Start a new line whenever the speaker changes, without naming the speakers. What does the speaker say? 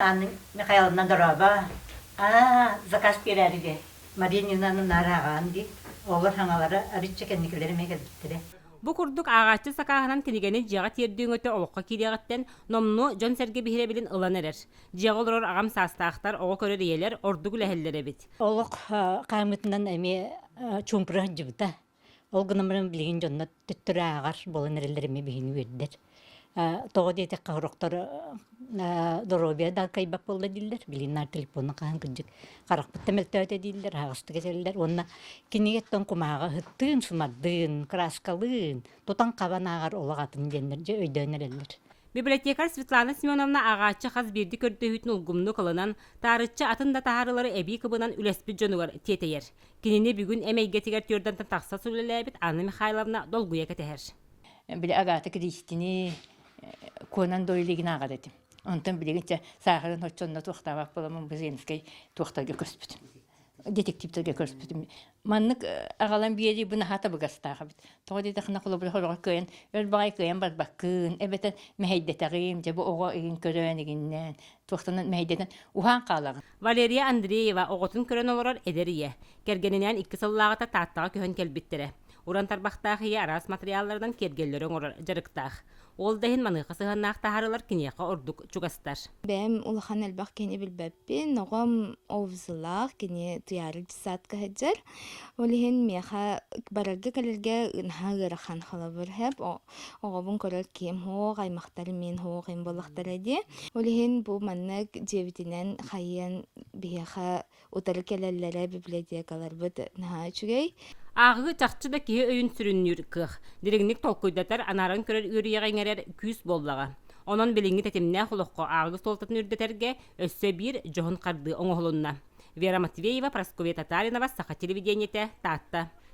Анна Михайловна Дорова, заказ берерге. Марининаны нарағанди, олар хаңалары аритчекенникелеріме келдіктірі.
Бу курдук агачы сакаһынан кинигени жага тиердүүңөтө олокко кириягаттен номну Жон Серге бихиребилин ылан эрер. Жага олорор агам састаахтар ого көрөр иелер ордугу лехеллере бит.
Олық қамытынан әме чумпыры жыбыта. Ол гынымырын білген жонна түттірі ағар болын әрелеріме бейіні вердер. Тоғы дейті қағырықтар доробия да кайбақ болды дейдер. Білген телефонын қағын күнжік қарақ бұтты мәлті өте дейдер, ағысты кетерлер. Онына кенегеттен құмаға хыттын, сумадын, краскалын, тотан қабан ағар олағатын дендер же өйден әрелер.
Библиотекар Светлана Семеновна агачы хаз бирди көрдөһүтүн улгумну кылынан тарычы атында тахарылары эби кыбынан үлеспит жонугар тетейер. Кинини бүгүн эмейге тигер түрдөн такса сүлелебит Анна Михайловна долгуя кетер.
Били Агата Кристини конан дойлигин агадетим. Онтон билигинче сахарын хоччонна тухтабак боламын бизенскей тухтага көспүт. Детективтерге көрсөтүм. Маннык агалан биери буна хата бугастага бит. Тоди дахна кулу бул хорго көен, өл бай көен бар баккын. Эбетен мехейдетагым же бу ого игин көрөнигиннен, тухтанын мехейдетен ухан калагын.
Валерия Андреева оготун көрөн олорор эдерие. Кергенинен 2 сыллагата тааттага көһөн келбиттере. Уран тарбактагы арас материаллардан кергеллерин орор жарыктах. Ол дайын маныха сыганнах тахарылар кинеха ордук чугастар.
Бэм улахан элбах кени билбэппи, ногом овзылах кени туярыл жисатка хэджар. Олихин меха барарга калерге нха гырахан халабыр хэп, оғобун көрөр кем хоғ, аймақтары мен хоғ им болақтар эди. Олихин бу маннак жебитинен хайын бияха утары келеллere библиотекалар бұд нха чугей.
Ағы чақчы да кие өйін сүріннүр кық. Дирегник толкуйдатар анарын көрер үрияғайнерер күс боллаға. Онон білінгі тәтімне құлыққа ағы солтатын үрдетерге өссө бір жоғын қарды оңғылынна. Вера Матвеева, Прасковья Татаринова, Саха телевидениете, Татта.